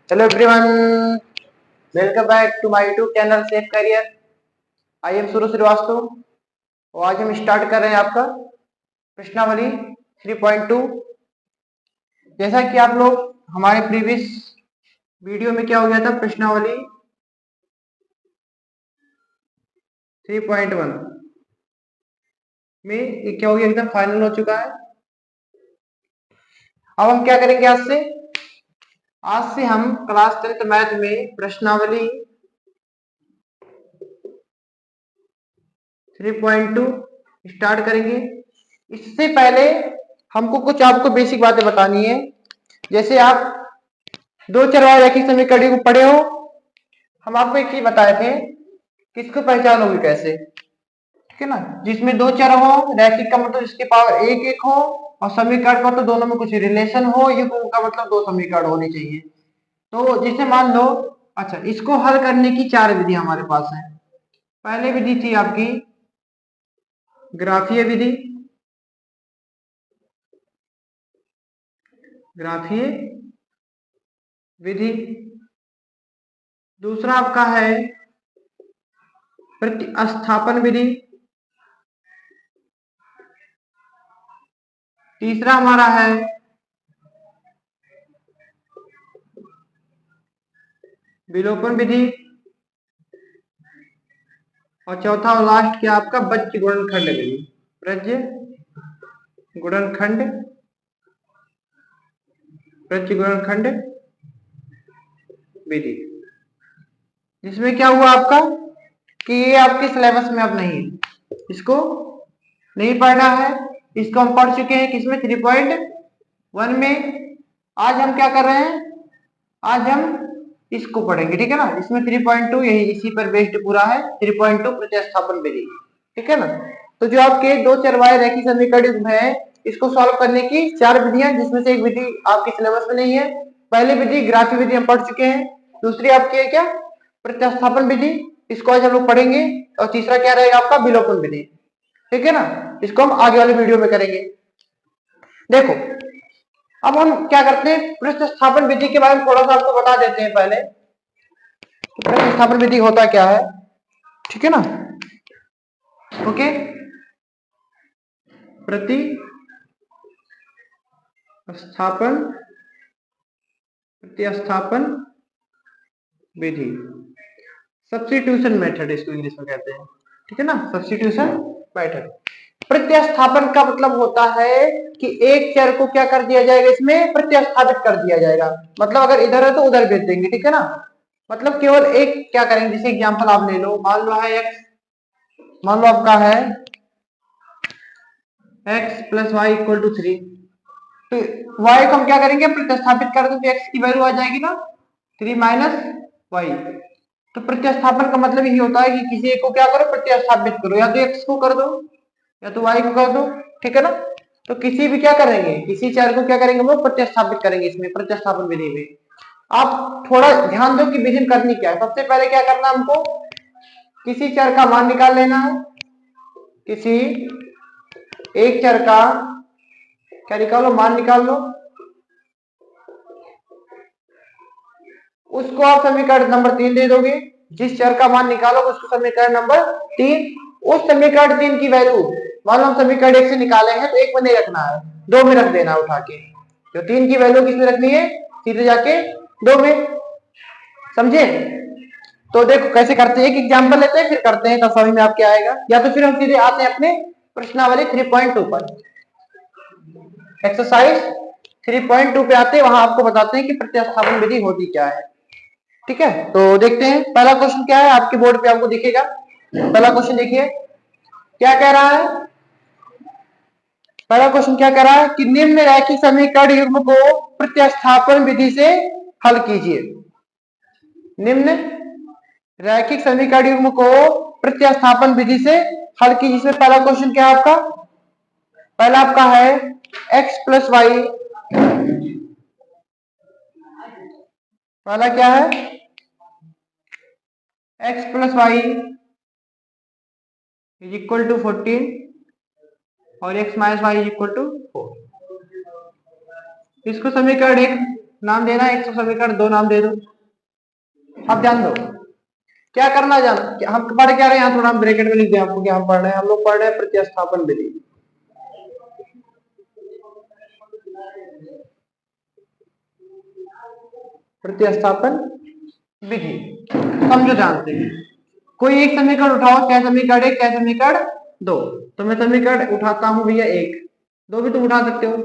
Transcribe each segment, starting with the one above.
Hello everyone, welcome back to my YouTube channel safe career. I am Suru Shrivastava और आज हम start कर रहे हैं आपका प्रश्नावली 3.2। जैसा कि आप लोग हमारे प्रीवियस वीडियो में क्या हो गया था, प्रश्नावली 3.1 में ये क्या हो गया, एकदम फाइनल हो चुका है। अब हम क्या करेंगे, आज से हम क्लास 10th मैथ में प्रश्नावली 3.2 स्टार्ट करेंगे। इससे पहले हमको कुछ आपको बेसिक बातें बतानी है। जैसे आप दो चरवाहे रैखिक समीकरण को पढ़े हो, हम आपको एक चीज बताए थे कि इसको पहचानोगे कैसे, ठीक है ना। जिसमें दो चर हो, रैखिक का मतलब इसके पावर एक एक हो, और समीकरण का तो दोनों में कुछ रिलेशन हो, ये का मतलब दो समीकरण होने चाहिए। तो जैसे मान लो, अच्छा, इसको हल करने की चार विधि हमारे पास है। पहली विधि थी आपकी ग्राफीय विधि, ग्राफीय विधि। दूसरा आपका है प्रतिस्थापन विधि। तीसरा हमारा है विलोपन विधि। और चौथा और लास्ट क्या आपका बज्य गुणनखंड विधि, बज्य गुणनखंड, बज्य गुणनखंड विधि। जिसमें क्या हुआ आपका कि ये आपके सिलेबस में अब नहीं है, इसको नहीं पढ़ना है। इसको हम पढ़ चुके हैं किसमें, 3.1 में। आज हम क्या कर रहे हैं, आज हम इसको पढ़ेंगे, ठीक है ना। इसमें 3.2 यही इसी पर बेस्ड पूरा है, 3.2 प्रतिस्थापन विधि, ठीक है ना। तो जो आपके दो चरवाहे रैखिक समीकरण है, इसको सॉल्व करने की चार विधियां, जिसमें से एक विधि आपके सिलेबस में नहीं है। पहली विधि ग्राफीय विधि हम पढ़ चुके हैं। दूसरी आपकी है क्या, प्रतिस्थापन विधि, इसको आज हम लोग पढ़ेंगे। और तीसरा क्या रहेगा आपका, विलोपन विधि, ठीक है ना। इसको हम आगे वाले वीडियो में करेंगे। देखो, अब हम क्या करते हैं, प्रतिस्थापन विधि के बारे में थोड़ा सा आपको बता देते हैं पहले। तो प्रतिस्थापन विधि होता क्या है, ठीक है ना। ओके, प्रतिस्थापन विधि, सब्स्टिट्यूशन मेथड इसको इंग्लिश में कहते हैं, ठीक है ना, सब्स्टिट्यूशन मेथड। प्रतिस्थापन का मतलब होता है कि एक चर को क्या कर दिया जाएगा, इसमें प्रतिस्थापित कर दिया जाएगा। मतलब अगर इधर है तो उधर भेज देंगे, ठीक है ना। मतलब केवल एक क्या करेंगे, जैसे एग्जांपल आप ले लो, मान लो है एक्स, मान लो आपका है x plus y equal to 3। तो y को हम क्या करेंगे, प्रतिस्थापित कर दें तो x की वैल्यू आ जाएगी ना 3 माइनस वाई। तो प्रतिस्थापन का मतलब यही होता है कि किसी एक को क्या करो, प्रतिस्थापित करो, या तो x को कर दो या तो y को कर दो, ठीक है ना। तो किसी भी क्या करेंगे, किसी चर को क्या करेंगे, वो प्रतिस्थापित करेंगे इसमें प्रतिस्थापन विधि में। आप थोड़ा ध्यान दो कि विधि करनी क्या है। सबसे पहले क्या करना है हमको, किसी चर का मान निकाल लेना है। किसी एक चर का क्या निकालो, मान निकाल लो। उसको आप समीकरण नंबर 3 दे दोगे। जिस चर का मान निकालोगे उसको समीकरण नंबर 3। उस समीकरण 3 की वैल्यू, मान लो हम समीकरण 1 से निकाले हैं तो 1 में नहीं रखना है, 2 में रख देना उठा के। तो 3 की वैल्यू किसमें रखनी है, सीधे जाके 2 में, समझे। तो देखो कैसे करते हैं, एक एग्जांपल लेते हैं फिर करते हैं, तब समझ में आपके आएगा। या तो फिर हम सीधे आते हैं अपने प्रश्नावली 3.2 पर, एक्सरसाइज 3.2 पे आते हैं। वहां आपको बताते हैं कि प्रतिस्थापन विधि होती क्या है, ठीक है। तो देखते हैं पहला क्वेश्चन क्या है, आपके बोर्ड पे आपको दिखेगा। पहला क्वेश्चन देखिए क्या कह रहा है। पहला क्वेश्चन क्या कह रहा है कि निम्न रैखिक समीकरण युग्म को प्रतिस्थापन विधि से हल कीजिए। निम्न रैखिक समीकरण युग्म को प्रतिस्थापन विधि से हल कीजिए। इसमें पहला क्वेश्चन क्या है आपका, पहला आपका है x प्लस वाई, पहला क्या है x plus y is equal to 14 और x minus y is equal to 4। इसको समीकरण 1 नाम देना है, 100 समीकरण 2 नाम दे दो। अब ध्यान दो क्या करना, जान हम पढ़ क्या रहे हैं, यहाँ थोड़ा हम ब्रैकेट में लिख दें आपको क्या हम पढ़ रहे हैं। हम लोग पढ़ रहे हैं प्रतिस्थापन विधि। प्रतिस्थापन विधि समझो ध्यान से। कोई एक समीकरण उठाओ, क्या समीकरण 1 क्या समीकरण 2। तो मैं समीकरण उठाता हूं भैया 1, 2 भी तुम उठा सकते हो।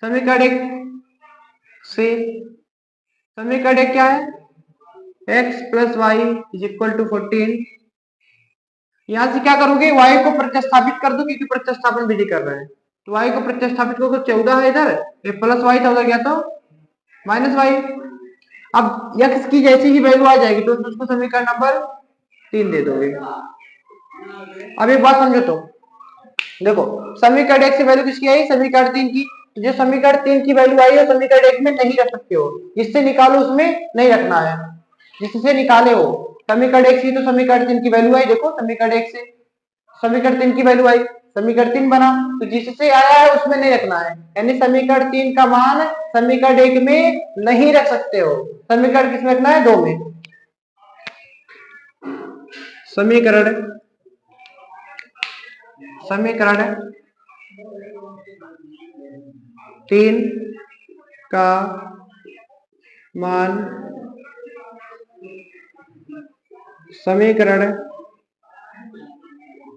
समीकरण 1 से समीकरण 1 क्या है, x plus y is equal to 14। यहां से क्या करोगे, y को प्रतिस्थापित कर दो क्योंकि प्रतिस्थापन विधि कर रहे हैं। तो y को प्रतिस्थापित करो, 14 है इधर, ये प्लस वाई था उधर गया तो माइनस वाई। अब x की जैसी ही वैल्यू आ जाएगी तो उसको समीकरण नंबर 3 दे दोगे। अब एक बात समझो, तो देखो समीकरण 1 की वैल्यू किसकी आई, समीकरण 3 की। तो जो समीकरण 3 की वैल्यू आई है समीकरण 1 में नहीं रख सकते हो, जिससे निकालो उसमें नहीं रखना है, जिससे निकाले हो। समीकरण 1 से तो समीकरण 3 की वैल्यू आई, देखो समीकरण 1 से समीकरण 3 की वैल्यू आई, समीकरण 3 बना, तो जिससे आया है उसमें नहीं रखना है, यानी समीकरण 3 का मान समीकरण 1 में नहीं रख सकते हो। समीकरण किसमें रखना है, 2 में। समीकरण समीकरण 3 का मान समीकरण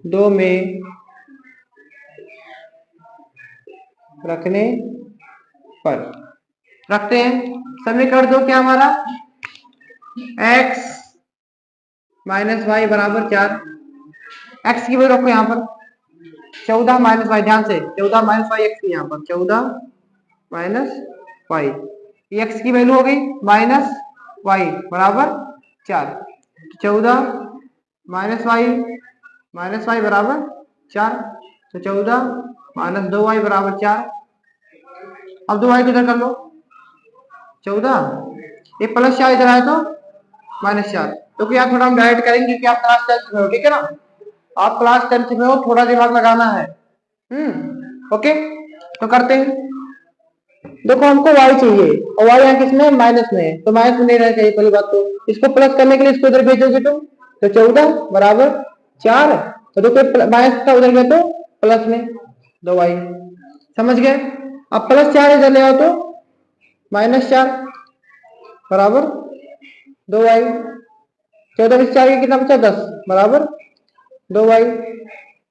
2 में रखने पर रखते हैं। समीकरण 2 क्या हमारा, x माइनस वाई बराबर 4। x की वैल्यू रखो यहाँ पर 14 माइनस वाई, ध्यान से 14 माइनस वाई एक्स की यहाँ पर 14 माइनस वाई, एक्स की वैल्यू हो गई माइनस वाई बराबर 4। 14 माइनस वाई बराबर 4, तो 14 माइनस 2y बराबर 4। अब 2y को इधर कर लो, 14 ये प्लस 4 इधर आए तो माइनस 4, क्योंकि यहाँ थोड़ा हम डायरेक्ट करेंगे क्योंकि आप क्लास 10 में हो, ठीक है ना, आप क्लास 10 में हो, थोड़ा दिमाग लगाना है। ओके, तो करते हैं। देखो हमको y चाहिए और y यहाँ किसमें, माइनस में है, तो माइनस में नहीं रहना चाहिए पहली बात। तो इसको प्लस करने के लिए इसको इधर भेजोगे तुम, तो 14 बराबर 4, तो देखो माइनस का उधर गया तो प्लस में 2y, समझ गए। अब प्लस 4 इधर ले आओ तो माइनस 4 बराबर 2y, 14 में 4 कितना बचा 10 बराबर 2y।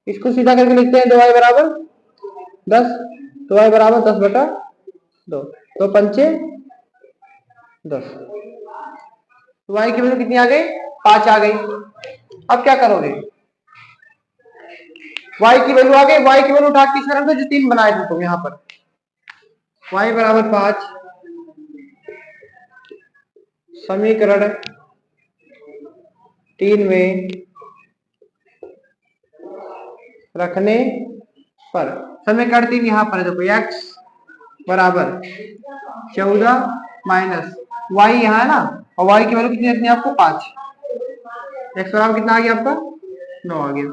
इसको सीधा करके लिखते हैं 2y बराबर 10, 2y बराबर 10 बटा 2, तो 5 10, तो y की वैल्यू कितनी आ गई, 5 आ गई। अब क्या करोगे, y की वैल्यू आ गई, y की वैल्यू उठा के किस तरह से जो 3 बनाए थे तुम यहाँ पर, y बराबर 5 समीकरण 3 में रखने पर, समीकरण 3 यहाँ पर है, देखो x बराबर 14 माइनस वाई यहाँ है ना, और y की वैल्यू कितनी रखनी है आपको 5, x बराबर कितना आ गया आपका 9 आ गया,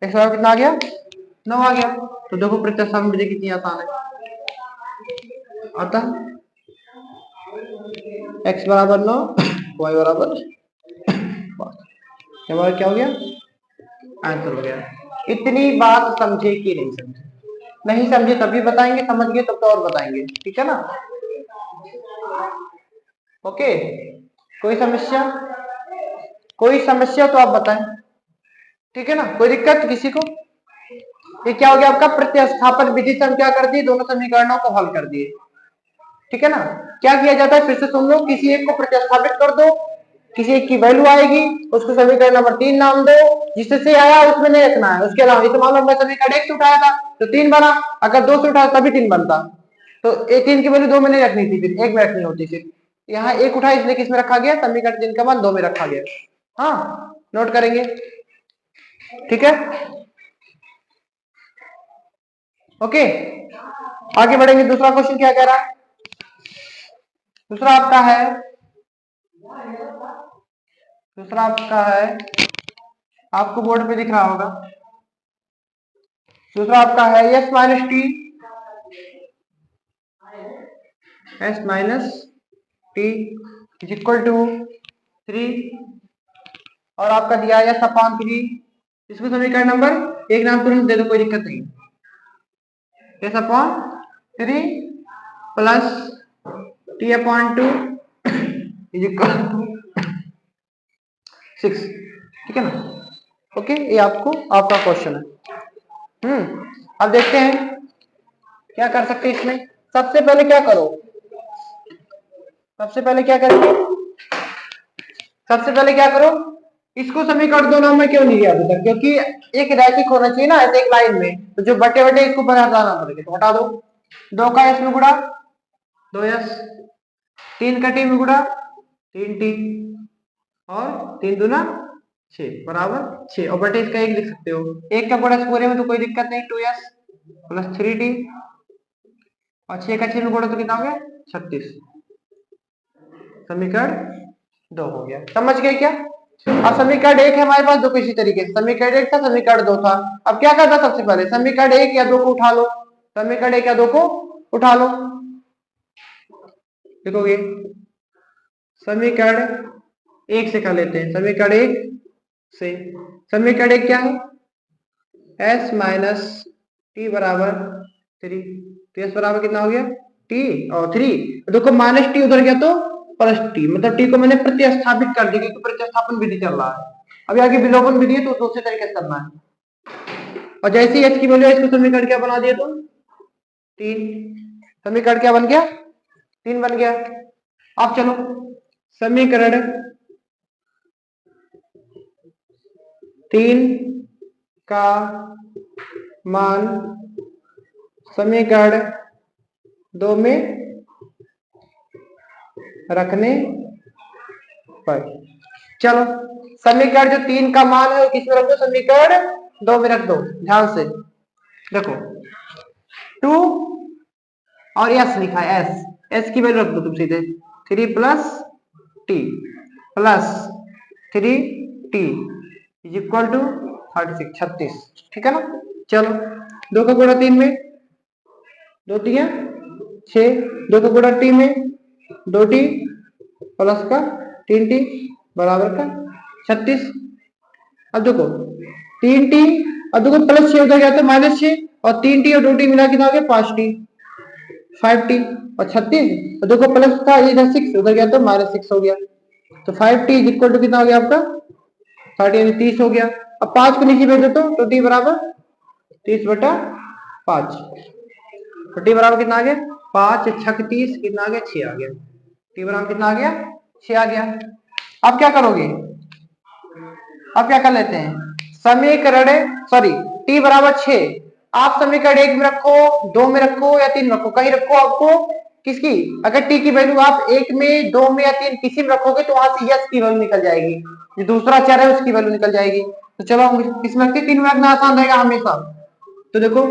x बराबर कितना आ गया 9 आ गया। तो देखो प्रतिस्थापन विधि कितनी आसान है, अतः x बराबर 9 y बराबर 5, क्या हो गया, आंसर हो गया। इतनी बात समझे कि नहीं समझे, नहीं समझे तभी बताएंगे, समझ गए तब तो और बताएंगे, ठीक है ना। ओके, कोई समस्या, कोई समस्या तो आप बताएं, ठीक है ना, कोई दिक्कत किसी को। ये क्या हो गया आपका प्रतिस्थापन विधि से हम क्या कर दिए, दोनों समीकरणों को हल कर दिए, ठीक है ना। क्या किया जाता है फिर से सुन लो, किसी एक को प्रतिस्थापित कर दो, किसी एक की वैल्यू आएगी, उसको समीकरण नंबर 3 नाम दो, जिससे आया उसमें नहीं रखना है। उसके अलावा जैसे मान लो मैं समीकरण 1 से उठाया था तो 3 बना, अगर 2 से उठाया तभी 3 बनता, तो 3 की वैल्यू 2 में नहीं रखनी थी, फिर 1 में रखनी होती। फिर यहाँ 1 उठाया इसलिए किसमें रखा गया, समीकरण 3 का मान 2 में रखा गया। हाँ, नोट करेंगे, ठीक है। ओके, आगे बढ़ेंगे। दूसरा क्वेश्चन क्या कह रहा है, दूसरा आपका है, दूसरा आपका है, आपको बोर्ड पे दिख रहा होगा। दूसरा आपका है s minus t s minus t is equal to 3 और आपका दिया है S/3। इसको समीकरण नंबर 1 नाम तुरंत दे दो, कोई दिक्कत नहीं। S/3 plus T/2 is equal to 6, ठीक है ना। ओके, ये आपका क्वेश्चन है। अब देखते हैं क्या कर सकते हैं इसमें। सबसे पहले क्या करो, सबसे पहले क्या करेंगे, सबसे पहले क्या करो, इसको समीकरण 2 नाम में क्यों नहीं लिया अभी तक, क्योंकि एक रैखिक होना चाहिए ना ऐसे एक लाइन में, तो जो बटे बटे इसको बनाना पड़ेगा, तो हटा दो। 2 का एस में गुड़ा 2s, 3 का टी में गुड़ा 3t और 3 दूना 6 बराबर 6, और बटे इसका 1 लिख सकते हो। 1 का गुड़ा पूरे में तो कोई दिक्कत नहीं, 2s प्लस 3t और 6 का 6 में गुड़ा तो कितना हो गया 36। समीकरण 2 हो गया, समझ गए क्या। अब समीकरण 1 है हमारे पास, दो किसी तरीके से समीकरण 1 था, समीकरण 2 था। अब क्या करना, सबसे पहले समीकरण 1 या 2 को उठा लो, समीकरण 1 या 2 को उठा लो। देखोगे समीकरण 1 से कर लेते हैं, समीकरण 1 से, समीकरण 1 क्या है, s माइनस टी बराबर 3, तो s बराबर कितना हो गया t और 3। देखो माइनस टी उधर गया तो प्लस टी, मतलब टी को मैंने प्रतिस्थापित कर दिया, क्योंकि प्रतिस्थापन विधि चल रहा है। अभी आगे विलोपन विधि है तो दूसरे तरीके से करना है। और जैसे ही h की वैल्यू इसको समीकरण क्या बना दिया, तो 3, समीकरण क्या बन गया 3 बन गया। अब चलो समीकरण 3 का मान समीकरण 2 में रखने पर, चलो समीकरण जो 3 का मान है किसमें रख दो, समीकरण 2 में रख दो। ध्यान से देखो 2 और s लिखा है, s की वैल्यू रख दो तुम सीधे, 3 plus t plus 3t is equal to 36, ठीक है ना। चलो 2 का गुणा 3 में 2 3 6, 2 का गुणा t में 2t प्लस का 3t बराबर का 36। अब देखो 3t, अब देखो प्लस 6 उधर गया तो माइनस 6, और 3t और 2t मिला कितना हो गया 5t, 5t और 36, और देखो प्लस था इधर 6 उधर गया तो माइनस 6 हो गया, तो 5t इज इक्वल टू कितना हो गया आपका 30 यानी 30 हो गया। अब 5 को नीचे भेज दो तो t बराबर 30/5, तो t बराबर कितना आ गया 5 6 30, कितना आ गया 6 आ गया, t बराबर कितना आ गया 6 आ गया। अब क्या करोगे, अब क्या कर लेते हैं, समीकरण सॉरी t बराबर 6 आप समीकरण 1 में रखो, 2 में रखो या 3 में रखो, कहीं रखो आपको किसकी, अगर t की वैल्यू आप 1 में 2 में या 3 किसी में रखोगे तो वहां से s की वैल्यू निकल जाएगी, जो दूसरा चर है उसकी वैल्यू निकल जाएगी। तो चलो हम किसमें रखते हैं, 3 में रखना आसान रहेगा हमेशा। तो देखो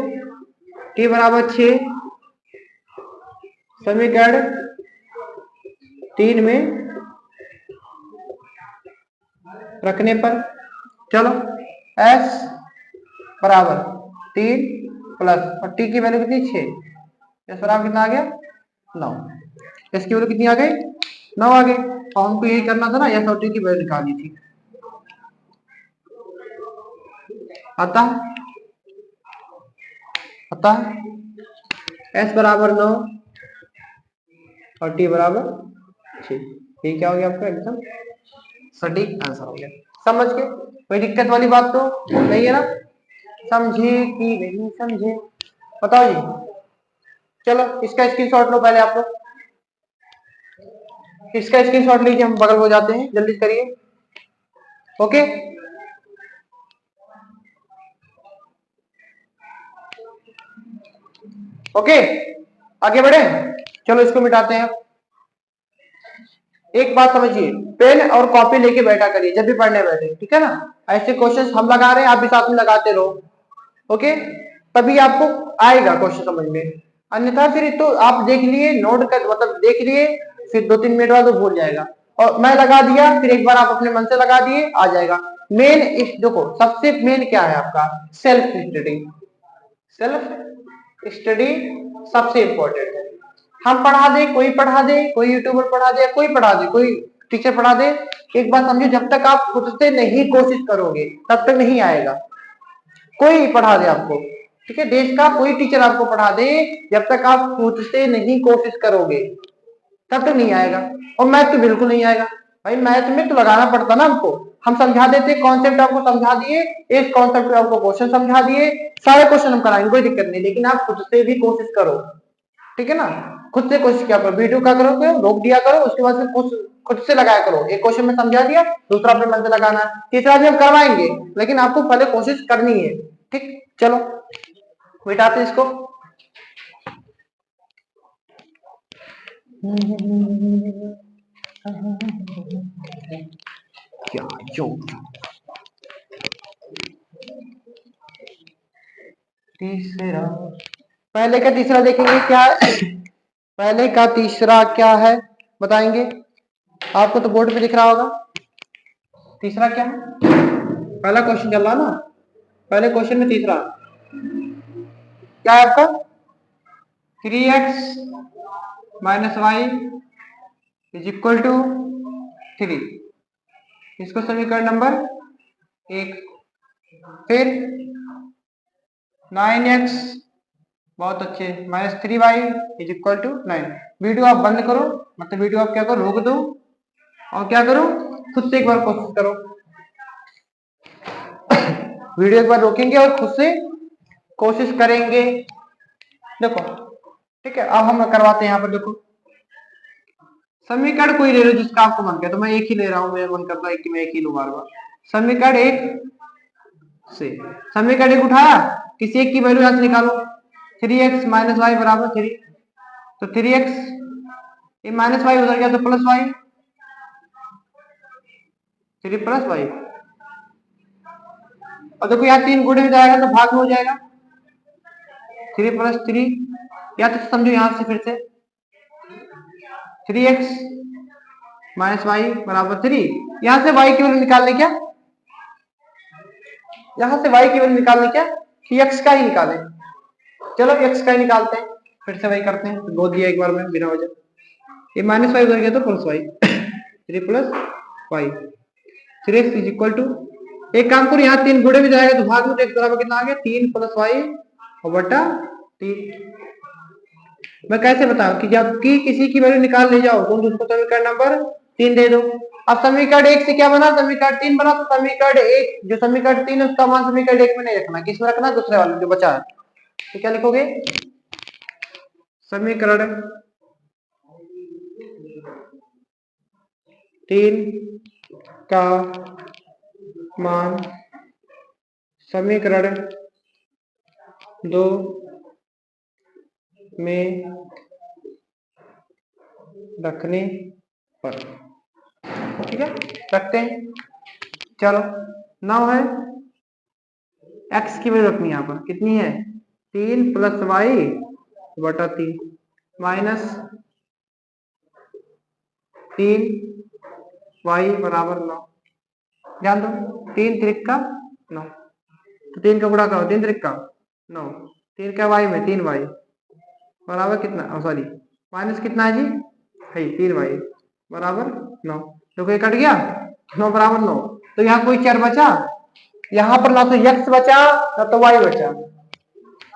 t बराबर 6 समीकरण 3 में रखने पर, चलो s बराबर 3 प्लस और t की वैल्यू कितनी 6, s बराबर कितना आ गया 9, s की वैल्यू कितनी आ गई 9 आ गई, और हमको यही करना था ना, s और t की वैल्यू निकालनी थी। अतः s बराबर 9 और t बराबर 6, ये क्या हो गया आपका एकदम सटीक आंसर हो गया। समझ के, कोई दिक्कत वाली बात तो नहीं है ना, समझे कि नहीं समझे बताओ जी। चलो इसका स्क्रीनशॉट लो पहले आप लोग, इसका स्क्रीनशॉट लीजिए, हम बगल हो जाते हैं, जल्दी करिए। ओके ओके आगे बढ़े, चलो इसको मिटाते हैं। एक बात समझिए, पेन और कॉपी लेके बैठा करिए जब भी पढ़ने बैठे, ठीक है ना। ऐसे क्वेश्चंस हम लगा रहे हैं, आप भी साथ में लगाते रहो, ओके, तभी आपको आएगा क्वेश्चन समझ में। अन्यथा फिर तो आप देख लिए नोट कर, मतलब देख लिए, फिर 2-3 मिनट बाद तो भूल जाएगा, और मैं लगा दिया फिर एक बार आप अपने मन से लगा दिए आ जाएगा। मेन इस देखो सबसे मेन क्या है आपका, सेल्फ स्टडी, सेल्फ स्टडी सबसे इंपॉर्टेंट है, हम पढ़ा दे, कोई पढ़ा दे, कोई यूट्यूबर पढ़ा दे, कोई पढ़ा दे, कोई टीचर पढ़ा दे, एक बात समझो, जब तक आप खुद से नहीं कोशिश करोगे तब तक नहीं आएगा। कोई पढ़ा दे आपको, ठीक है, देश का कोई टीचर आपको पढ़ा दे, जब तक आप खुद से नहीं कोशिश करोगे तब तक नहीं आएगा। और मैथ तो बिल्कुल नहीं आएगा भाई, मैथ में तो लगाना पड़ता ना हमको। हम समझा देते, कॉन्सेप्ट आपको समझा दिए, इस कॉन्सेप्ट पे आपको क्वेश्चन समझा दिए, सारे क्वेश्चन हम कराएंगे, कोई दिक्कत नहीं, लेकिन आप खुद से भी कोशिश करो, ठीक है ना। खुद से कोशिश क्या करो, वीडियो क्या करो, रोक दिया करो, उसके बाद फिर खुद से लगाया करो। एक क्वेश्चन में समझा दिया, दूसरा अपने मन से लगाना है, तीसरा भी हम करवाएंगे, लेकिन आपको पहले कोशिश करनी है, ठीक। चलो मिटाते इसको। क्या जो तीसरा, पहले का तीसरा देखेंगे क्या है। पहले का तीसरा क्या है बताएंगे, आपको तो बोर्ड पे दिख रहा होगा। तीसरा क्या है, पहला क्वेश्चन चल रहा ना, पहले क्वेश्चन में तीसरा क्या है आपका, 3x minus y is equal to 3। इसको समीकरण नंबर 1। फिर 9x, बहुत अच्छे, minus 3y is equal to 9। Video आप बंद करो, मतलब वीडियो आप क्या करो, रोक दो, और क्या करो, खुद से एक बार कोशिश करो। वीडियो एक बार रोकेंगे और खुद से कोशिश करेंगे। देखो ठीक है, अब हम करवाते हैं यहाँ पर। देखो समीकरण कोई ले लो जिसका आपको मन करे, तो मैं एक ही ले रहा हूँ, मेरा मन करता है कि मैं एक ही लूँ बार बार। समीकरण एक से, समीकरण एक उठाया, किसी एक की वैल्यू यहाँ से निकालो, 3x माइनस वाई बराबर 3। तो 3x ये माइनस वाई उधर गया तो प्लस वाई, 3 प्लस वाई। और देखो यहाँ 3 गुणे में जाएगा तो भाग में हो जाएगा, 3 प्लस 3, या तो समझो यहां से फिर से 3x माइनस वाई बराबर 3। यहां से y की वैल्यू निकालने क्या, यहां से y की वैल्यू निकालने क्या, कि x का ही निकालें। चलो x का ही निकालते हैं, फिर से वही करते हैं, दो दिया एक बार में बिना वजह, ये माइनस वाई उधर गया तो plus y, 3 plus y, 3x is equal to, एक काम करो यहाँ 3 गुणे में जाएगा तो भाग में, तो एक बराबर कितना आ गया, 3 प्लस वाई और बटा 3। मैं कैसे बताऊं कि जबकि किसी की वैल्यू निकाल ले जाओ तो उसको समीकरण नंबर 3 दे दो। अब समीकरण 1 से क्या बना, समीकरण 3 बना, तो समीकरण 1 जो समीकरण 3 है उसका मान समीकरण 1 में नहीं रखना, किसमें रखना, दूसरे वाले जो बचा है। तो क्या लिखोगे, समीकरण 3 का मान समीकरण 2 में रखने पर, ठीक है, रखते हैं। चलो 9 है, x की वैल्यू रखनी है यहाँ पर, कितनी है, 3 प्लस वाई बटा 3 माइनस 3 वाई बराबर 9। ध्यान दो, 3 त्रिक का 9, तो 3 का गुणा करो, 3 त्रिक का 9, 3 का वाई में 3 वाई बराबर कितना, सॉरी माइनस कितना है जी, है 3 वाई बराबर 9। देखो ये कट गया, 9 बराबर 9, तो यहाँ कोई चर बचा, यहाँ पर ना तो x बचा ना तो y बचा,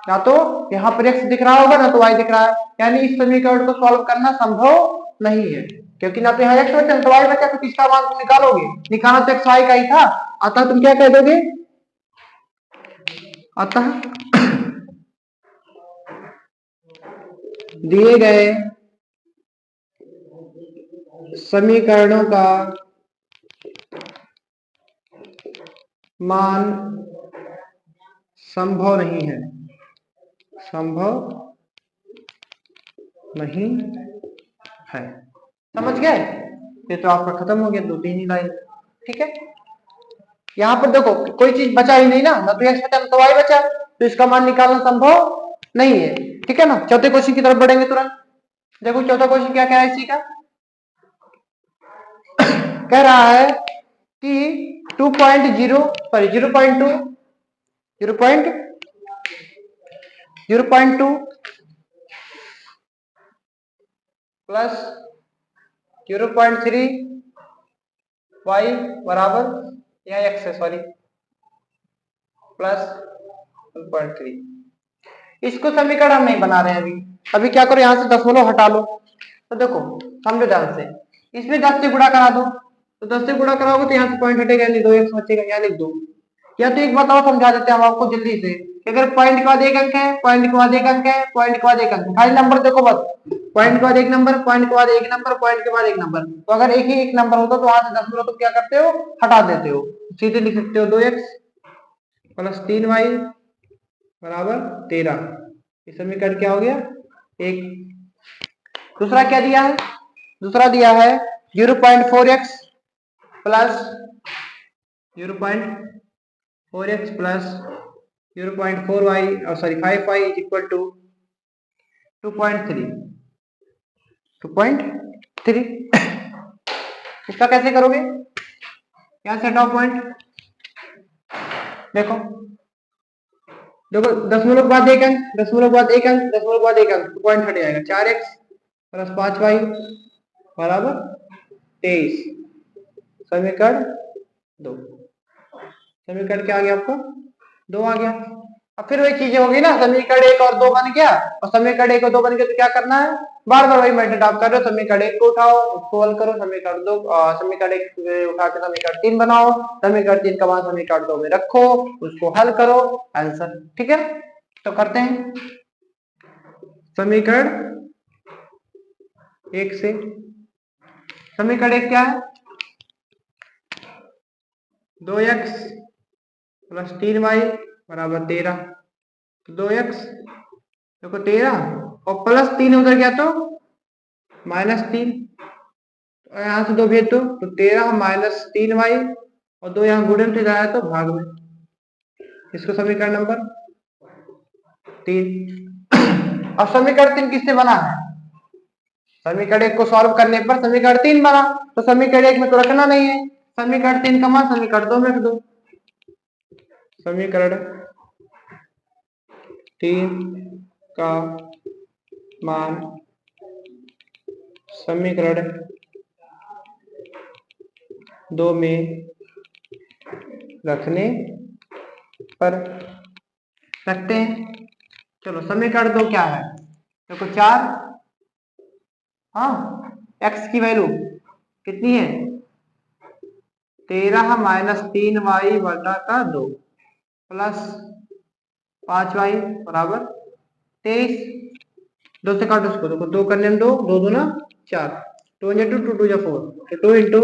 ना तो यहाँ पर x दिख रहा होगा ना तो y दिख रहा है, यानी इस समीकरण को सॉल्व करना संभव नहीं है, क्योंकि ना तो यहाँ x बचा ना तो y बचा, तो किसका मान तुम निकालोगे, निकालना तो x y का ही था। अतः तुम क्या कह दोगे, अतः दिए गए समीकरणों का मान संभव नहीं है, संभव नहीं है। समझ गए, ये तो आपका खत्म हो गया, 2-3 ही लाइन, ठीक है। यहाँ पर देखो कोई चीज बचा ही नहीं ना, ना तो x बचा ना तो y बचा, तो इसका मान निकालना संभव नहीं है, ठीक है ना। चौथे क्वेश्चन की तरफ बढ़ेंगे तुरंत। देखो चौथा क्वेश्चन क्या कह रहा है इसी का, कह रहा है कि 2.0 सॉरी 0.2 प्लस 0.3 वाई बराबर, यहाँ एक्स है सॉरी, प्लस 1.3। इसको समीकरण हम नहीं बना रहे हैं अभी क्या करो, यहाँ से दशमलव हटा लो। तो देखो समझो ध्यान से, इसमें 10 से गुणा करा दो, तो 10 से गुणा कराओगे तो यहाँ से पॉइंट हटेगा, नहीं 2x बचेगा, यहाँ लिख दो। या तो एक बताओ, समझा देते हैं हम आपको जल्दी से, अगर पॉइंट के बाद एक अंक है, पॉइंट के बाद एक अंक है, पॉइंट के बाद एक अंक, खाली नंबर देखो बस, पॉइंट के बाद एक नंबर, पॉइंट के बाद एक नंबर, पॉइंट के बाद एक नंबर। तो अगर एक ही एक नंबर होता तो वहां से दशमलव तुम क्या करते हो, हटा देते हो, सीधे लिख सकते हो 2x प्लस 3y बराबर 13। इस समीकरण क्या हो गया, एक। दूसरा क्या दिया है, दूसरा दिया है 0.4x plus 0.4x plus 0.4y और sorry 5y is equal to 2.3। इसका कैसे करोगे, यहां से हटाओ पॉइंट, देखो देखो दशमलव के बाद एक अंक, दशमलव के बाद एक अंक, दशमलव के बाद एक अंक, तो पॉइंट हट जाएगा, 4x प्लस 5y बराबर 23। समीकरण 2, समीकरण क्या आ गया आपका, 2 आ गया। अब फिर वही चीजें होगी ना, समीकरण 1 और 2 बन गया, और समीकरण 1 और 2 बन गया तो क्या करना है, बार बार वही मेथड आप कर रहे हो, समीकरण 1 को उठाओ उसको हल करो, समीकरण 2 समीकरण 1 उठा के समीकरण 3 बनाओ, समीकरण 3 का मान समीकरण 2 में रखो, उसको हल करो, आंसर। ठीक है, तो करते हैं समीकरण 1 से। समीकरण 1 क्या है, 2x प्लस 3y बराबर 13। तो 2x देखो 13 और प्लस 3 उधर गया तो -3, तो यहाँ से 2 भेज दो तो 13 माइनस 3y और 2 यहाँ गुणन से जाए तो भाग में, इसको समीकरण नंबर 3। अब समीकरण 3 किससे बना है, समीकरण 1 को सॉल्व करने पर समीकरण 3 बना, तो समीकरण 1 में तो रखना नहीं है, समीकरण 3 का मान समीकरण 2 में रख दो। समीकरण 3 का मान समीकरण 2 में रखने पर रखते हैं। चलो समीकरण 2 क्या है, देखो 4, हाँ x की वैल्यू कितनी है, 13 माइनस 3y बटा का 2 प्लस 5y बराबर 23। 2 से काटो उसको, देखो 2 करने में 2, 2 दूना 4, 2 2 2 2 4, तो 2 into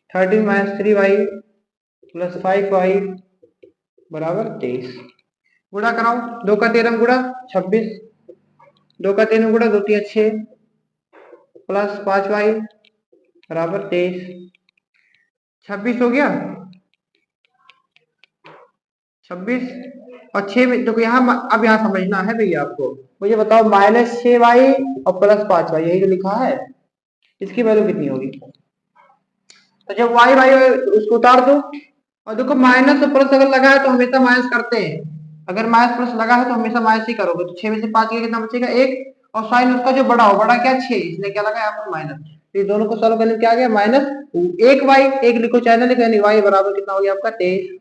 13 minus 3y plus 5y बराबर 23। गुणा कराओ, 2 का 13 गुणा 26, 2 का 3 गुणा 2 3 6 प्लस 5y बराबर 23, 26 हो गया, 26 और 6 में देखो यहाँ, अब यहाँ समझना है भैया आपको, मुझे बताओ -6y और प्लस 5y यही तो लिखा है, इसकी वैल्यू कितनी होगी, तो जब y उसको उतार दो, और देखो माइनस और प्लस अगर लगा है तो हमेशा माइनस करते हैं, अगर माइनस प्लस लगा है तो हमेशा माइनस ही करोगे, तो 6 में से 5 का कितना बचेगा 1, और साइन उसका जो बड़ा हो, बड़ा क्या 6, इसलिए क्या लगा यहाँ पर माइनस, तो ये दोनों को सॉल्व करने क्या आ गया -1y, 1 लिखो चाहे लिखो, यानी y बराबर कितना हो गया आपका 23।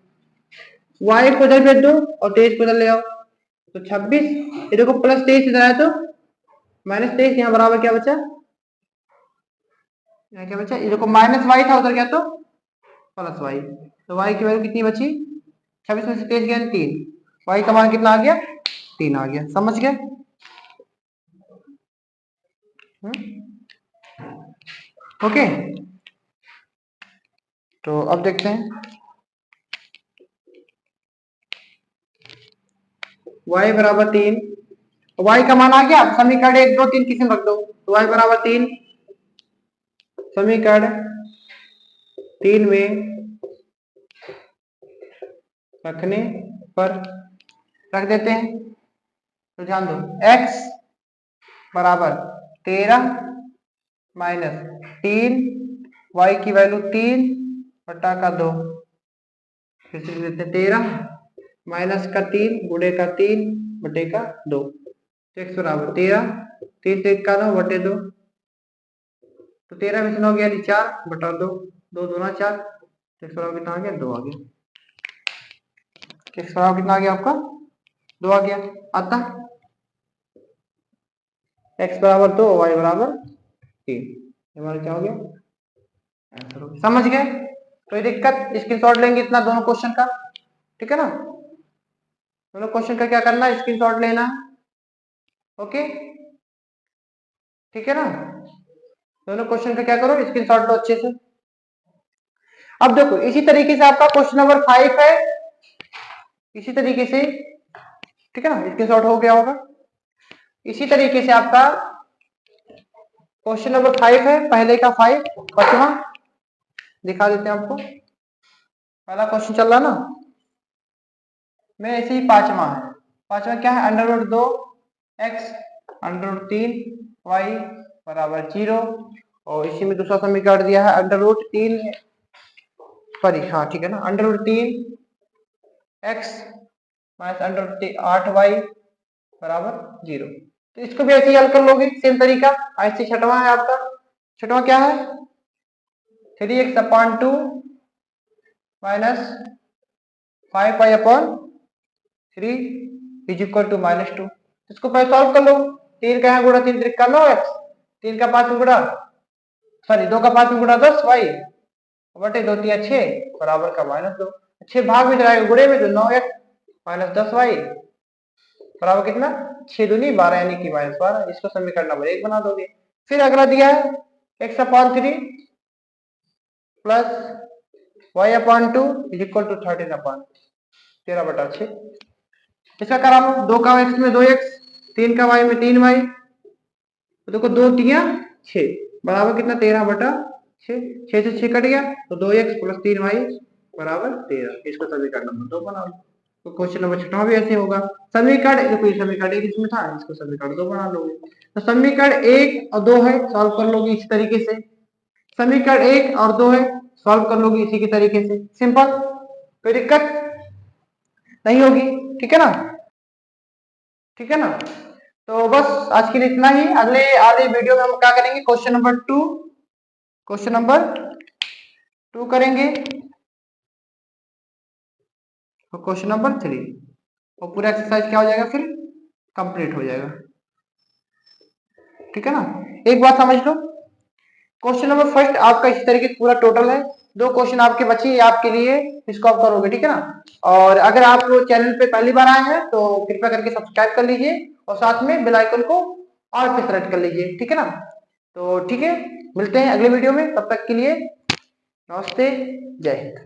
y को इधर भेज दो और 23 को इधर ले आओ, तो 26, ये देखो प्लस 23 इधर आया तो -23, यहाँ बराबर क्या बचा, यहाँ क्या बचा, ये देखो -y था उधर गया तो प्लस y, तो y की वैल्यू कितनी बची, 26 में से 23 गया 3, y का मान कितना आ गया 3 आ गया, समझ गए। ओके, तो अब देखते हैं y बराबर 3, y का मान आ गया, समीकरण 1 2 3 किसी में रख दो, तो y बराबर 3, समीकरण 3 में रखने पर रख देते हैं, तो ध्यान दो x बराबर 13 माइनस 3, y की वैल्यू 3 बटा का 2, फिर से देते 13 माइनस का 3 गुणे का 3 बटे का 2, x बराबर 13, 3 से 91 बटे 2, तो 13 में से 9 गया 4/2, 2 दूना 4, तो x बराबर कितना आ गया 2 आ गया। x बराबर कितना आ गया आपका 2 आ गया। आता x बराबर 2 y बराबर 3, हमारा क्या हो गया आंसर हो गया। समझ गए? कोई दिक्कत? स्क्रीनशॉट लेंगे इतना दोनों क्वेश्चन का, ठीक है ना। दोनों क्वेश्चन का क्या करना है, स्क्रीनशॉट लेना, ओके ठीक है ना। दोनों क्वेश्चन का क्या करो, स्क्रीनशॉट लो अच्छे से। अब देखो इसी तरीके से आपका क्वेश्चन नंबर 5 है, इसी तरीके से, ठीक है ना, स्क्रीनशॉट हो गया होगा। इसी तरीके से आपका क्वेश्चन नंबर 5 है, पहले का 5 5वां दिखा देते हैं आपको। पहला क्वेश्चन चल रहा ना, में ऐसे ही 5वां है। 5वां क्या है, √2x √3y बराबर 0, और इसी में दूसरा समीकरण दिया है √3, सॉरी हाँ ठीक है ना, √3x -8y बराबर 0। तो इसको भी ऐसे ही हल कर लोगे, सेम तरीका। ऐसे छठवां है आपका, छठवां क्या है, 3x/2 -5y/3 = -2। इसको पहले सॉल्व कर लो। 3 का है गुणा 3 त्रिका 9x, 3 का 5 में गुणा, सॉरी 2 का 5 में गुणा 10y बटे 2 3 6 बराबर का -2। 6 भाग में जाएगा गुणे में, तो 9x -10y बराबर कितना 6 दूनी 12 यानी कि -12। इसको समीकरण नंबर 1 बना दोगे। फिर अगला दिया है x/3 प्लस y/2 = 13/6। इसका करा लो, 2 का x में 2x, 3 का y में 3y, तो देखो 2 3 6 बराबर कितना 13/6। 6 से 6 कट गया, तो 2x + 3y बराबर 13। इसको समीकरण नंबर 2 बना लो। तो क्वेश्चन नंबर 6 भी ऐसे होगा। समीकरण देखो, ये समीकरण 1 इसमें था, इसको समीकरण 2 बना लोगे। तो समीकरण 1 और 2 है, सॉल्व कर लोगे इस तरीके से। समीकरण 1 और 2 है, सॉल्व कर लोगे इसी के तरीके से, सिंपल, कोई दिक्कत नहीं होगी, ठीक है ना, ठीक है ना। तो बस आज के लिए इतना ही। अगले आधे वीडियो में हम क्या करेंगे, क्वेश्चन नंबर 2 करेंगे, और क्वेश्चन नंबर 3, और पूरा एक्सरसाइज क्या हो जाएगा फिर कंप्लीट हो जाएगा, ठीक है ना। एक बात समझ लो, क्वेश्चन नंबर फर्स्ट आपका इस तरीके से पूरा टोटल है। 2 क्वेश्चन आपके बचे आपके लिए, इसको आप करोगे, ठीक है ना। और अगर आप चैनल पे पहली बार आए हैं तो कृपया करके सब्सक्राइब कर लीजिए, और साथ में बेल आइकन को ऑल पे सेलेक्ट कर लीजिए, ठीक है ना। तो ठीक है, मिलते हैं अगले वीडियो में, तब तक के लिए नमस्ते, जय हिंद।